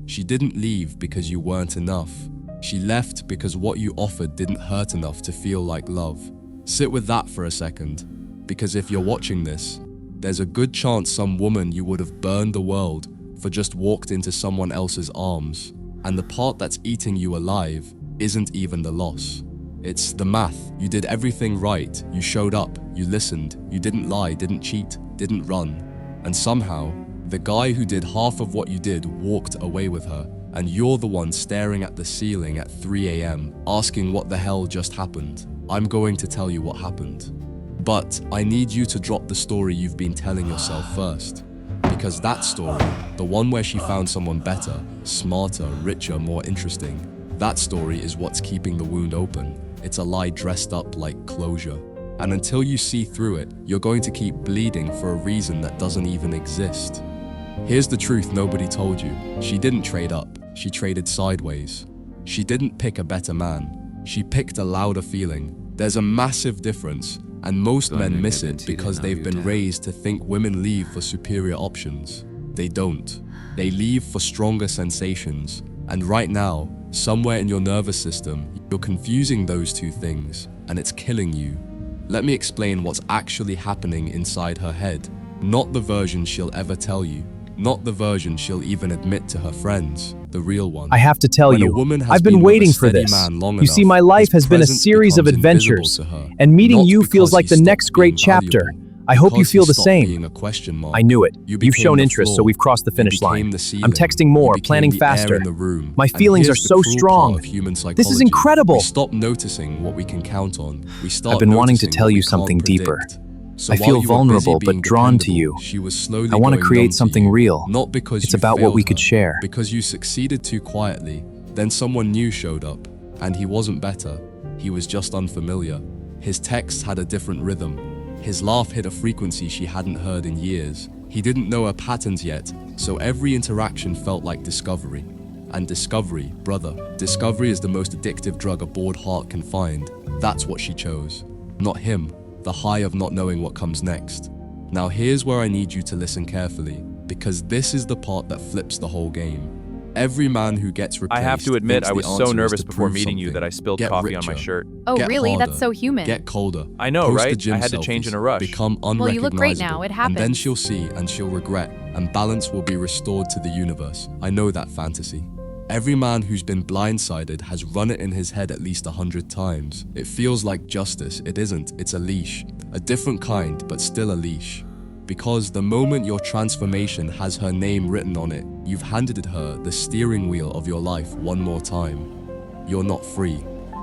She didn't leave because you weren't enough. She left because what you offered didn't hurt enough to feel like love. Sit with that for a second, because if you're watching this, there's a good chance some woman you would have burned the world for just walked into someone else's arms, and the part that's eating you alive isn't even the loss. It's the math. You did everything right. You showed up, you listened, you didn't lie, didn't cheat, didn't run. And somehow, the guy who did half of what you did walked away with her, and you're the one staring at the ceiling at 3 a.m., asking what the hell just happened. I'm going to tell you what happened. But I need you to drop the story you've been telling yourself first. Because that story, the one where she found someone better, smarter, richer, more interesting, that story is what's keeping the wound open. It's a lie dressed up like closure. And until you see through it, you're going to keep bleeding for a reason that doesn't even exist. Here's the truth nobody told you. She didn't trade up, she traded sideways. She didn't pick a better man, she picked a louder feeling. There's a massive difference, and most men miss it because they've been raised to think women leave for superior options. They don't. They leave for stronger sensations. And right now, somewhere in your nervous system, you're confusing those two things, and it's killing you. Let me explain what's actually happening inside her head. Not the version she'll ever tell you. Not the version she'll even admit to her friends. The real one. I have to tell When a you, woman has I've been with a waiting for steady this. man long You see, enough, my life his has been a presence series of becomes invisible adventures, to her. and meeting Not you feels because like he the stopped next great being chapter. valuable, I hope you because feel he the stopped same. being a question mark. I knew it. You You've shown became the interest, so floor. we've crossed the You finish became line. the ceiling. I'm texting You more, became planning the air faster. in the room. My And feelings here's are the so cruel strong. part of human This is psychology. incredible. We stop noticing what we can count on. We start I've been wanting to noticing tell what you we can't something deeper. predict. So I while feel you were busy vulnerable being but drawn to dependable, you. she was slowly I want to going create numb to something you. real. Not because It's you about what failed we could her, share. because you succeeded too quietly. Then someone new showed up, and he wasn't better. He was just unfamiliar. His texts had a different rhythm. His laugh hit a frequency she hadn't heard in years. He didn't know her patterns yet, so every interaction felt like discovery. And discovery, brother, discovery is the most addictive drug a bored heart can find. That's what she chose. Not him, the high of not knowing what comes next. Now here's where I need you to listen carefully, because this is the part that flips the whole game. Every man who gets replaced I have to admit, thinks I the was so answer is nervous to before prove meeting you something. that I spilled Get coffee on my richer. shirt. Oh, Get really? harder. That's so human. Get colder. I know, Post the right? gym I had to change selfies. in a rush. Become Well, you look great unrecognizable. now. It And then happens. she'll see and she'll regret, and balance will be restored to the universe. I know that fantasy. Every man who's been blindsided has run it in his head at least 100 times. It feels like justice. It isn't. It's a leash. A different kind, but still a leash. Because the moment your transformation has her name written on it, you've handed her the steering wheel of your life one more time. You're not free.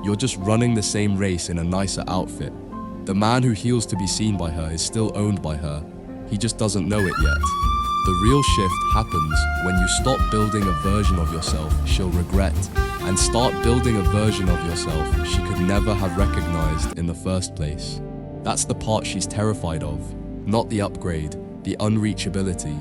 You're just running the same race in a nicer outfit. The man who heals to be seen by her is still owned by her. He just doesn't know it yet. The real shift happens when you stop building a version of yourself she'll regret, and start building a version of yourself she could never have recognized in the first place. That's the part she's terrified of. Not the upgrade, the unreachability.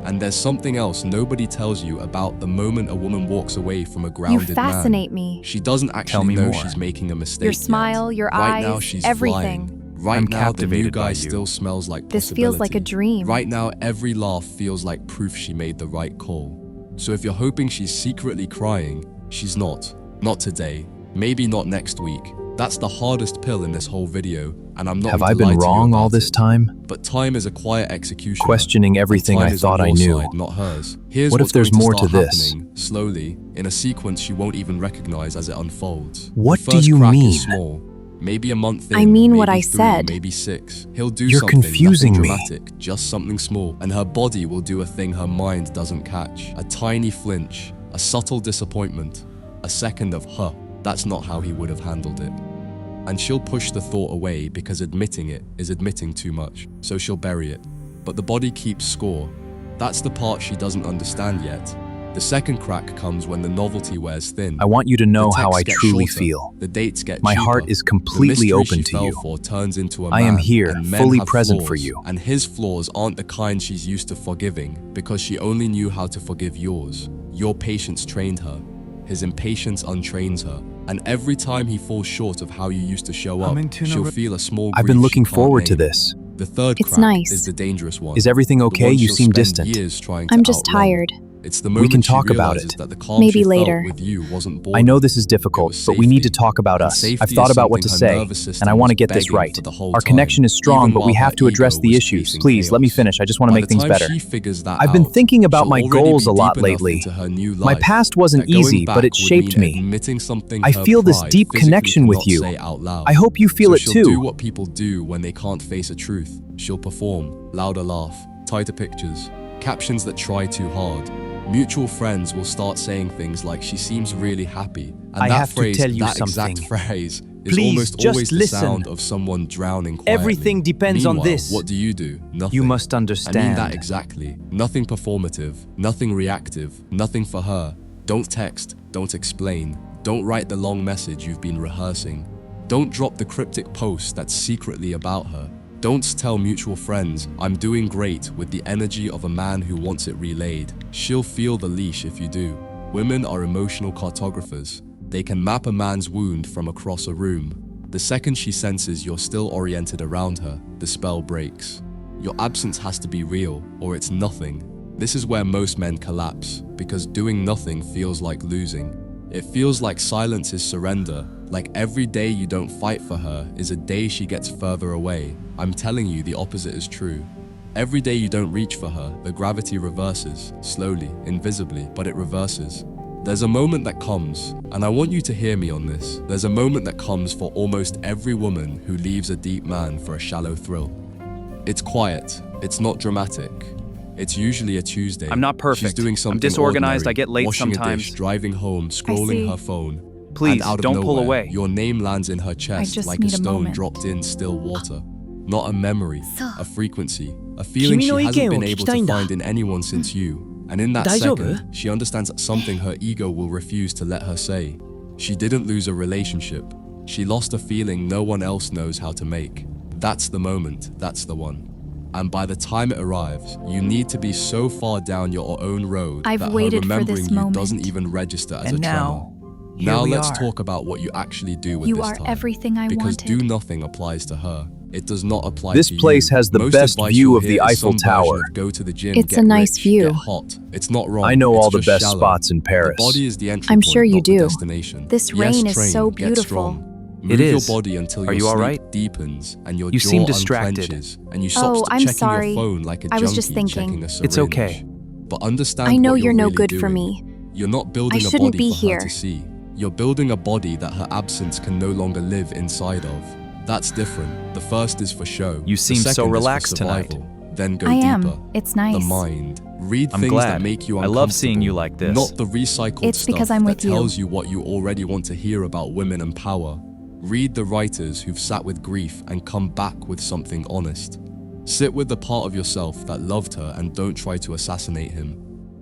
And there's something else nobody tells you about the moment a woman walks away from a You grounded fascinate man. me. She doesn't Tell actually me know more. she's making a mistake Your yet. smile, your Right now eyes, she's everything. flying. Right I'm now the new captivated guy by you. still smells like This feels like a possibility. dream. Right now every laugh feels like proof she made the right call. So if you're hoping she's secretly crying, she's not. Not today. Maybe not next week. That's the hardest pill in this whole video, and I'm not Have going I to lie been to you wrong all about this it. time? But time is a quiet executioner. Questioning everything And I time is on thought I your knew. side, not hers. Here's What if what's there's going more start to this? happening, slowly, in a sequence you won't even recognize as it unfolds. What The do first you crack mean? is small. Maybe a month in, I mean what maybe I 3, said. maybe 6. He'll do You're something, confusing nothing me. dramatic, just something small, and her body will do a thing her mind doesn't catch. A tiny flinch, a subtle disappointment, a second of, huh, that's not how he would have handled it. And she'll push the thought away because admitting it is admitting too much, so she'll bury it. But the body keeps score. That's the part she doesn't understand yet. The second crack comes when the novelty wears thin. I want you to know The how I texts get truly shorter, feel. The dates get My cheaper. heart is The completely mystery open she to fell you. for turns into a I am man, here, and men fully have present for flaws, you. And his flaws aren't the kind she's used to forgiving, because she only knew how to forgive yours. Your patience trained her. His impatience untrains her. And every time he falls short of how you used to show up, she'll feel a small I've been grief looking she can't forward to name. this. The third It's crack nice. is the dangerous one. Is everything The okay? one You she'll seem spend distant. years trying to I'm just outrun. tired. It's the We can moment she talk about realizes it. that the calm Maybe she later. felt with you wasn't I boredom. know this is It difficult, was but we need to safety. talk about And us. safety I've is thought about what to something her say, nervous system and I want to was get this begging right. for the whole Our time, connection is strong, even but we while have her to address ego the was issues. chasing Please, let me chaos. finish. I just want to By make the things time better. she figures that I've been out, thinking about she'll my already goals be a lot deep enough lately. into her new My life past wasn't that going easy, but back it would shaped mean me. admitting something I her feel this pride deep physically connection with cannot you. say out loud. I hope you feel So it she'll too. do what people do when they can't face a truth. She'll perform, louder laugh, tighter pictures, captions that try too hard. Mutual friends will start saying things like, she seems really happy. And I that have to phrase, tell you that exact something. phrase, is Please, almost just always the listen. sound of someone drowning quietly. Everything depends on Meanwhile, this. what do? Nothing. You must I mean that understand. exactly. Nothing performative, nothing reactive, nothing for her. Don't text, don't explain. Don't write the long message you've been rehearsing. Don't drop the cryptic post that's secretly about her. Don't tell mutual friends, I'm doing great, with the energy of a man who wants it relayed. She'll feel the leash if you do. Women are emotional cartographers. They can map a man's wound from across a room. The second she senses you're still oriented around her, the spell breaks. Your absence has to be real, or it's nothing. This is where most men collapse, because doing nothing feels like losing. It feels like silence is surrender, like every day you don't fight for her is a day she gets further away. I'm telling you, the opposite is true. Every day you don't reach for her, the gravity reverses, slowly, invisibly, but it reverses. There's a moment that comes, and I want you to hear me on this. There's a moment that comes for almost every woman who leaves a deep man for a shallow thrill. It's quiet, it's not dramatic. It's usually a Tuesday. I'm not perfect. She's doing something I'm disorganized. ordinary, I get late washing a sometimes. dish, driving home, scrolling her phone. Please, And out of don't pull nowhere, away. your name lands in her chest just like a need a stone moment. dropped in still water. Not a memory, a frequency, a feeling Kimi she no hasn't ike been o able to kikitainda. find in anyone since you. And in that Daijoubu? second, she understands that something her ego will refuse to let her say. She didn't lose a relationship. She lost a feeling no one else knows how to make. That's the moment, that's the one. And by the time it arrives, you need to be so far down your own road I've that her waited for remembering this you moment. doesn't even register as And a tremor. now, here Now we let's are. talk about what you actually do with You this are time. everything I Because wanted. do nothing applies to her. It does not apply This to you. place has the Most best advice view you'll of the hear is Eiffel some version Tower. of go to the gym, It's get a nice rich, view. get hot. It's not wrong. I know it's all the just best shallow. spots in Paris. The body is the entry I'm point, sure you not the do. destination. This Yes, rain is train, so get beautiful. strong. It Move your is. body until Are your you all sleep right? deepens and your You jaw seem distracted. unclenches and you stop Oh, I'm checking sorry. your phone like a I junkie was just thinking. checking a syringe. It's okay. But understand I know what you're no really good for doing. me. You're not building a shouldn't body be for here. her to see. You're building a body that her absence can no longer live inside of. That's different. The first is for show. You The seem so second is for relaxed tonight. survival. Then go I deeper. am. It's nice. The mind. Read I'm things glad. that make you I uncomfortable. love seeing you like this. Not the recycled It's because stuff I'm that with you. tells you what you already want to hear about women and power. Read the writers who've sat with grief and come back with something honest. Sit with the part of yourself that loved her and don't try to assassinate him.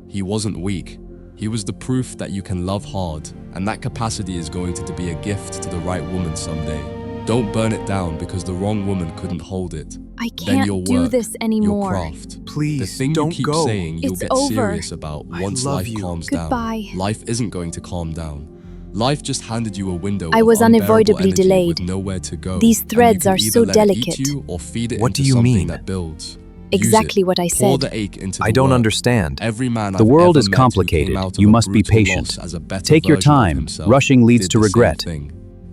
He wasn't weak. He was the proof that you can love hard, and that capacity is going to be a gift to the right woman someday. Don't burn it down because the wrong woman couldn't hold it. I Then your can't do work, this your anymore. craft, Please, the thing don't you keep go. saying you'll It's get over. serious about I once love life you. calms Goodbye. down. Life isn't going to calm down. Life just handed you a window I of was unbearable unavoidably energy delayed. with nowhere to go. These And you threads can are either so let it eat delicate. you or feed it What into do you something mean? that builds. Exactly Use it. what I Pour said. the ache into I the don't work. understand. Every man The I've world ever is met who complicated. came out of You a must be brutal patient. loss as a better Take your version of time. himself Rushing leads did to the same regret. thing.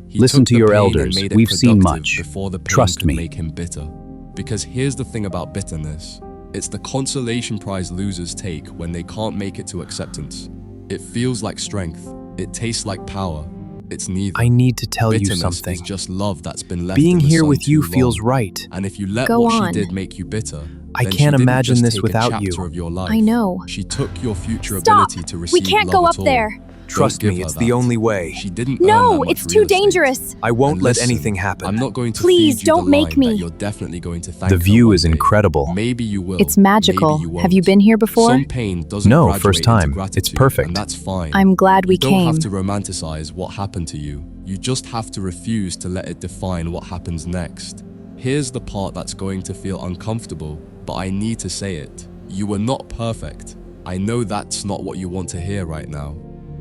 He Listen took to the your pain and elders. made it We've seen productive much. before the pain Trust could me. make him bitter. Because here's the thing about bitterness. It's the consolation prize losers take when they can't make it to acceptance. It feels like strength. It tastes like power. It's neither. I need to tell you Bitterness something. is just love that's been left Being in the here sun with you too feels long. right. And if you let Go what on. she did make you bitter, I then she can't didn't imagine just this take without a chapter you. of your life. I know. She took your future Stop! ability to We receive can't love go at up all. there. Trust Don't me, give her it's the that. only way. She didn't earn No, that much it's too real estate. dangerous. I won't And let listen, anything happen. I'm not going to Please, feed you don't the make line me. that you're definitely going to thank The her view one is day. incredible. Maybe you will. It's magical. Maybe you Have you won't. been here before? Some pain doesn't No, graduate first into time. gratitude, It's perfect. and that's fine. I'm glad we You don't came. have to romanticize what happened to you. You just have to refuse to let it define what happens next. Here's the part that's going to feel uncomfortable, but I need to say it. You were not perfect. I know that's not what you want to hear right now.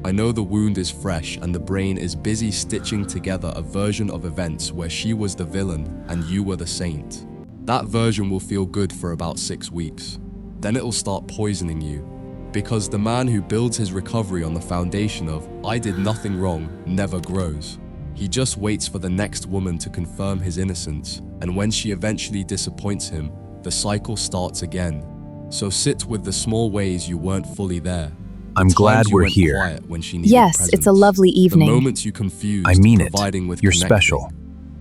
I know the wound is fresh and the brain is busy stitching together a version of events where she was the villain and you were the saint. That version will feel good for about 6 weeks. Then it'll start poisoning you. Because the man who builds his recovery on the foundation of "I did nothing wrong" never grows. He just waits for the next woman to confirm his innocence, and when she eventually disappoints him, the cycle starts again. So sit with the small ways you weren't fully there. I'm glad we're here. Quiet when she needed Yes, presence. it's a lovely evening. The moments you confused, I mean it. providing with You're connecting. special.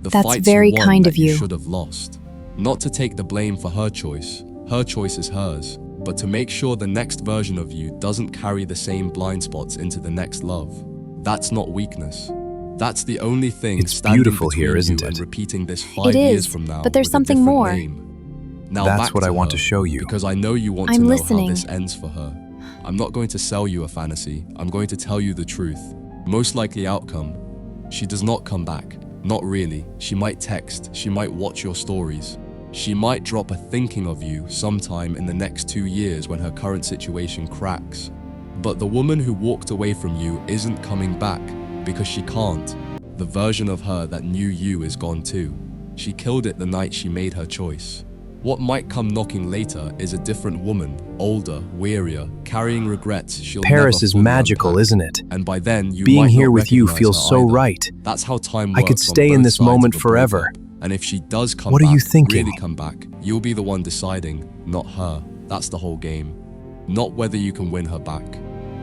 The That's fights very you won kind that of you. should have lost. Not to take the blame for her choice is hers, but to make sure the next version of you doesn't carry the same blind spots into the next love. That's not weakness. That's the only thing It's standing beautiful between here, isn't you and it? repeating this 5 It years is, from now. but there's with a something different more. name. Now That's back what I to want her, to show you. because I know you want I'm to know listening. how this ends for her. I'm not going to sell you a fantasy. I'm going to tell you the truth. Most likely outcome: she does not come back. Not really. She might text. She might watch your stories. She might drop a thinking of you sometime in the next 2 years when her current situation cracks. But the woman who walked away from you isn't coming back because she can't. The version of her that knew you is gone too. She killed it the night she made her choice. What might come knocking later is a different woman, older, wearier, carrying regrets she'll Paris never is fully magical, unpack. isn't it? And by then, you Being might here not with you recognize feels her so either. right. That's how time I works. could stay on in both this sides moment of a forever. breakup. And if she does come What back, are you thinking? really come back, you'll be the one deciding, not her. That's the whole game. Not whether you can win her back.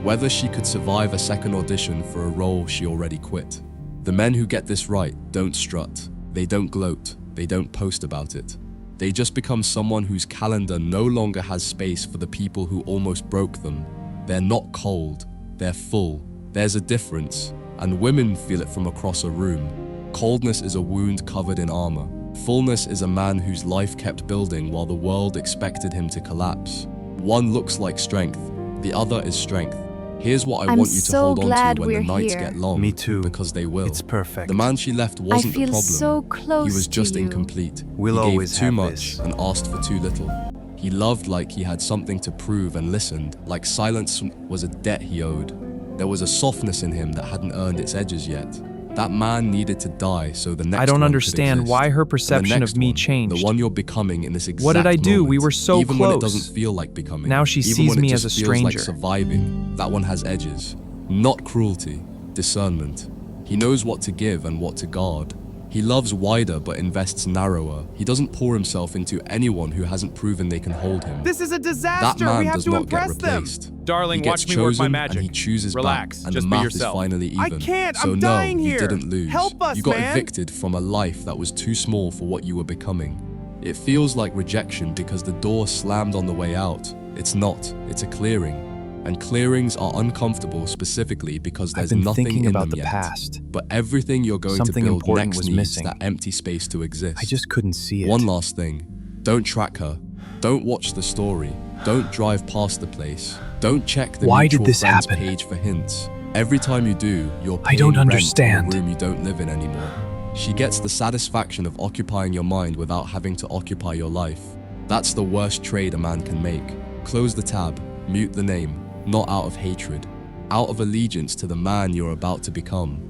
Whether she could survive a second audition for a role she already quit. The men who get this right don't strut. They don't gloat. They don't post about it. They just become someone whose calendar no longer has space for the people who almost broke them. They're not cold. They're full. There's a difference, and women feel it from across a room. Coldness is a wound covered in armor. Fullness is a man whose life kept building while the world expected him to collapse. One looks like strength, the other is strength. Here's what I I'm want you to so hold on glad to when the we're nights here. get long. Me too. Because they will. It's perfect. The man she left wasn't the feel problem. so close He was just to you. incomplete. We'll he gave always too have much this. and asked for too little. He loved like he had something to prove and listened, like silence was a debt he owed. There was a softness in him that hadn't earned its edges yet. That man needed to die so the next I don't one could understand exist. why her And the perception next of me one, changed. The one you're becoming in this exact What did I do? moment, We were so even when it close. doesn't feel like becoming. Now she even sees when it me just as a feels like stranger. surviving. That one has edges. Not cruelty, discernment. He knows what to give and what to guard. He loves wider but invests narrower. He doesn't pour himself into anyone who hasn't proven they can hold him. This is a That disaster. man We have does to not get impress them. replaced. Darling, He gets watch me work my chosen magic. and he chooses Relax, back, and just the be math yourself. is finally even. I can't, So I'm no, dying you here. didn't lose. Help us, You got man. evicted from a life that was too small for what you were becoming. It feels like rejection because the door slammed on the way out. It's not. It's a clearing. And clearings are uncomfortable specifically because I've there's been nothing thinking in about them the yet. past. But everything you're going Something to build important next was needs missing. that empty space to exist. I just couldn't see it. One last thing. Don't track her. Don't watch the story. Don't drive past the place. Don't check the Why did mutual this friends happen? page for hints. Every time you do, you're I don't paying rent understand. in a room you don't live in anymore. She gets the satisfaction of occupying your mind without having to occupy your life. That's the worst trade a man can make. Close the tab, mute the name, not out of hatred, out of allegiance to the man you're about to become.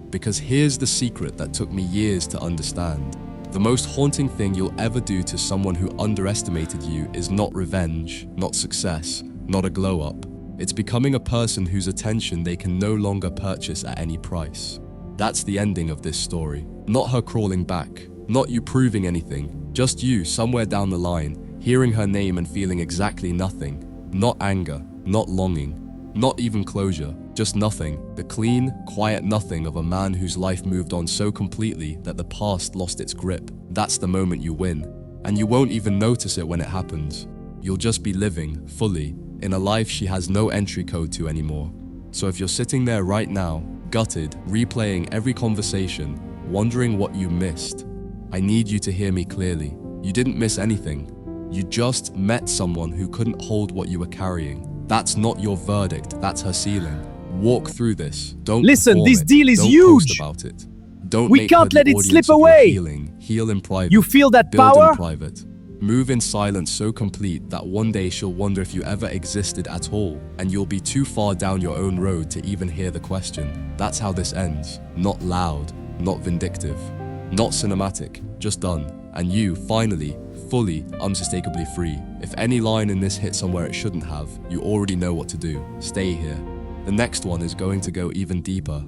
Because here's the secret that took me years to understand. The most haunting thing you'll ever do to someone who underestimated you is not revenge, not success, not a glow up. It's becoming a person whose attention they can no longer purchase at any price. That's the ending of this story. Not her crawling back, not you proving anything, just you somewhere down the line, hearing her name and feeling exactly nothing. Not anger, not longing, not even closure, just nothing. The clean, quiet nothing of a man whose life moved on so completely that the past lost its grip. That's the moment you win. And you won't even notice it when it happens. You'll just be living, fully, in a life she has no entry code to anymore. So if you're sitting there right now, gutted, replaying every conversation, wondering what you missed, I need you to hear me clearly. You didn't miss anything. You just met someone who couldn't hold what you were carrying. That's not your verdict, that's her ceiling. Walk through this. Don't Listen, perform this it. deal is Don't huge. post about it. Don't We make her can't the let it audience slip of your away. healing. Heal in private. You feel that Build power? in private. Move in silence so complete that one day she'll wonder if you ever existed at all, and you'll be too far down your own road to even hear the question. That's how this ends. Not loud, not vindictive, not cinematic, just done. And you, finally, fully, unmistakably free. If any line in this hit somewhere it shouldn't have, you already know what to do. Stay here. The next one is going to go even deeper.